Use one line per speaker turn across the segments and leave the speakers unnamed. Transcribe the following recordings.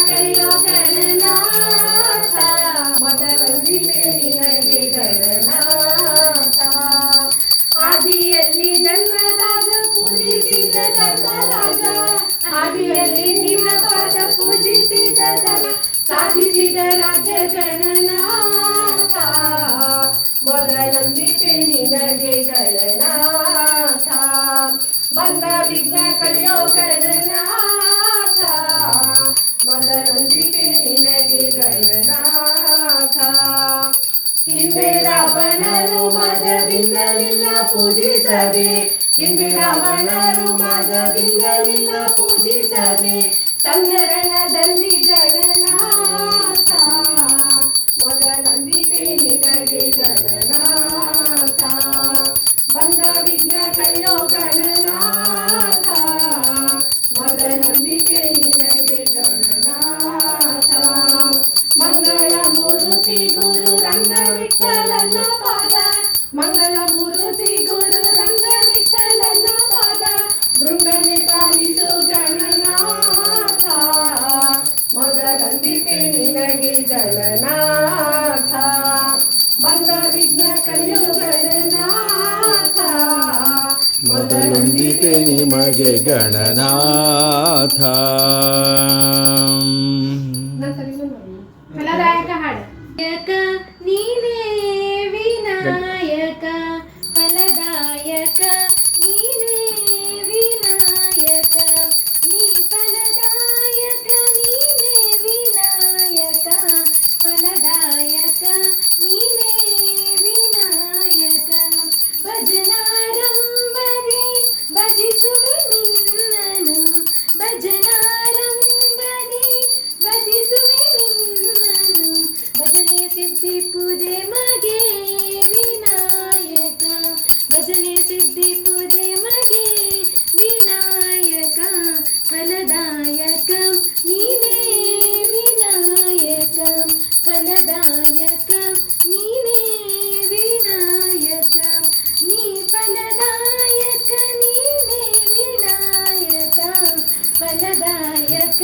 ಕರೆಯೋ ಗಣನಾಥ ಮೊದಲೊಂದಿದೆ ನಿನಗೆ ಗಣನಾಥ ಆದಿಯಲ್ಲಿ ಜನ್ಮರಾಜ ಪೂಜಿಸಿದ ಧರ್ಮರಾಜ ಆದಿಯಲ್ಲಿ ನಿನ್ನ ಪಾದ ಪೂಜಿಸಿದ ಧರ್ಮ ಸಾಧಿಸಿದ ರಾಜ್ಯ ಗಣನಾಥ ಮೊದಲೊಂದಿದೆ ನಿನಗೆ ಗಣನಾಥ ಬಂದ ವಿಘ್ನ ಕಳೆಯೋ ಗಣನಾಥ ಮೊದಲೊಂದಿದೆ ನಿನಗೆ ಗಣನಾಥ ಹಿಂದೆ ರಾವಣರು ಮದದಿಂದಲಿಲ್ಲ ಪೂಜಿಸದೆ ಹಿಂದೆ ರಾವಣರು ಮದದಿಂದಲಿಲ್ಲ ಪೂಜಿಸದೆ ಸಂಗರಣದಲ್ಲಿ ಗಣನಾಥ ಮೊದಲೊಂದಿದೆ ನಿನಗೆ ಗಣನಾಥ ಬಂದ ವಿಘ್ನ ಕಳೆಯೋ ಗಣನಾಥ ಮೊದಲೊಂದಿದೆ ನಿನಗೆ ಗಣನಾಥ ಮಂಗಳ ಮೂರ್ತಿ ಗುರು ರಂಗ ವಿಠಲನ ಪಾದ ಮಂಗಳ ಮೂರ್ತಿ ಗುರು ರಂಗ ವಿಠಲನ ಪಾದ ಬೃಂದನೆ ಪಾಲಿಸು ಗಣನಾಥ ಮೊದಲೊಂದಿದೆ ನಿನಗೆ ಗಣನಾಥ ಬಂದ ವಿಘ್ನ ಕಳೆಯೋ ಗಣನಾಥ
ಮೊದಲೊಂದಿದೆ ನಿಮಗೆ ಗಣನಾಥ.
ಫಲದಾಯಕ ಹಾಡು ನೀನೇ ವಿನಾಯಕ ಫಲದಾಯಕ ನೀನೇ ವಿನಾಯಕ ನೀ ಫಲದಾಯಕ ನೀನೇ ವಿನಾಯಕ ಫಲದಾಯಕ ನೀನೇ ವಿನಾಯಕ ಭಜನಾರಂಭದಿ ಭಜಿಸುವೆ ನಿನ್ನನು ಭಜನಾರಂಭದಿ ಭಜಿಸುವೆ ನಿನ್ನನು ಭಜನೆ ಸಿದ್ಧಿಪುದೆ ಮಗೆ ವಿನಾಯಕ ಭಜನೆ ಸಿದ್ಧಿಪುದೆ ಮಗೆ ವಿನಾಯಕ ಫಲದಾಯಕ ನೀನೇ ವಿನಾಯಕ ಫಲದಾಯಕ ನೀನೇ ವಿನಾಯಕ ನೀ ಫಲದಾಯಕ ನೀನೇ ವಿನಾಯಕ ಫಲದಾಯಕ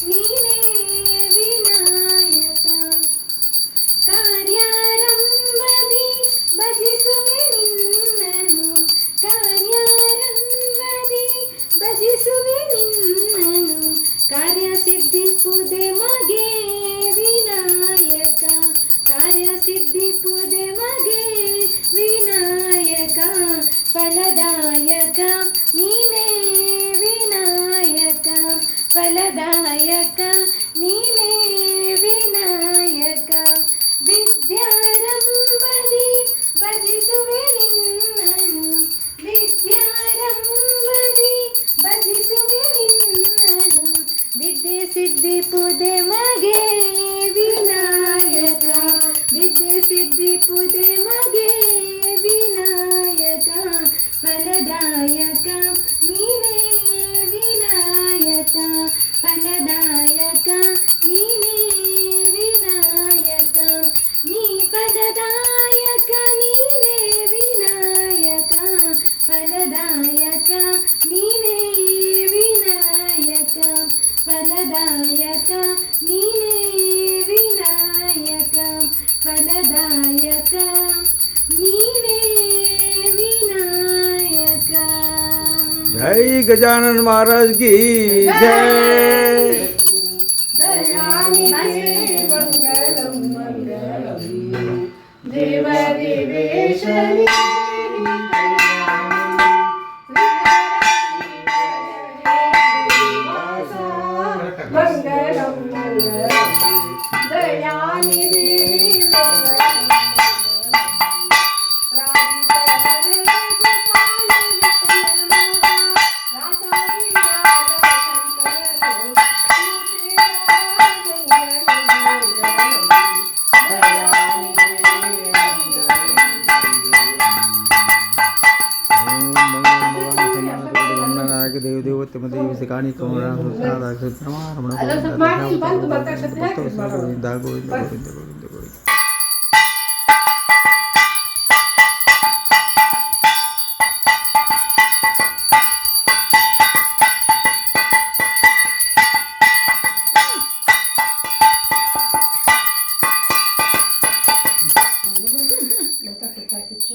ನೀನೇ ವಿನಾಯಕ ಕಾರ್ಯಾರಂಭದಿ ಭಜಿಸುವೆ ನಿನ್ನನು ಕಾರ್ಯಾರಂಭದಿ ಭಜಿಸುವೆ ನಿನ್ನನು ಕಾರ್ಯ ಸಿದ್ಧಿಪುದೆ ಮಗೆ ವಿನಾಯಕ ಕಾರ್ಯ ಸಿದ್ಧಿಪುದೆ ಮಗೆ ವಿನಾಯಕ ಫಲದಾಯಕ ನೀನೇ ವಿನಾಯಕ ಫಲದಾಯಕ ನೀನೇ ವಿನಾಯಕ ವಿದ್ಯಾರಂಭದಿ ಭಜಿಸುವೆ ನಿನ್ನನು ವಿದ್ಯಾರಂಭದಿ ಭಜಿಸುವೆ ನಿನ್ನನು ವಿದ್ಯೆ ಸಿದ್ಧಿಪುದೆ ಮಗೆ ವಿನಾಯಕ ವಿದ್ಯೆ ಸಿದ್ಧಿಪುದೆ ಮಗೆ ವಿನಾಯಕ ಫಲದಾಯಕ ನೀನೇ ವಿನಾಯಕ ಫಲದಾಯಕ ನೀನೇ ವಿನಾಯಕ ನೀ ಪದದಾಯಕ ನೀನೇ ವಿನಾಯಕ ಫಲದಾಯಕ ನೀನೇ ವಿನಾಯಕ ಫಲದಾಯಕ ನೀನೇ ವಿನಾಯಕ ಫಲದಾಯಕ ನೀನೇ ವಿನಾಯಕ.
ಜೈ ಗಜಾನನ ಮಹಾರಾಜ್ ಕಿ ಜೈ.
ದಯಾನಿಧಿ ಮಂಗಳಂ ಮಂಗಳಂ ದೇವ ದೇವೇಶನಿ ಮಂಗಳಂ ಮಂಗಳಂ ದಯಾನಿಧಿ
ದೇವ ದೇವತೆ ದೇವಿ ಸಿಕಾಣಿ
ಲತಾ ಸತ್ತಾಕಿತ್ತು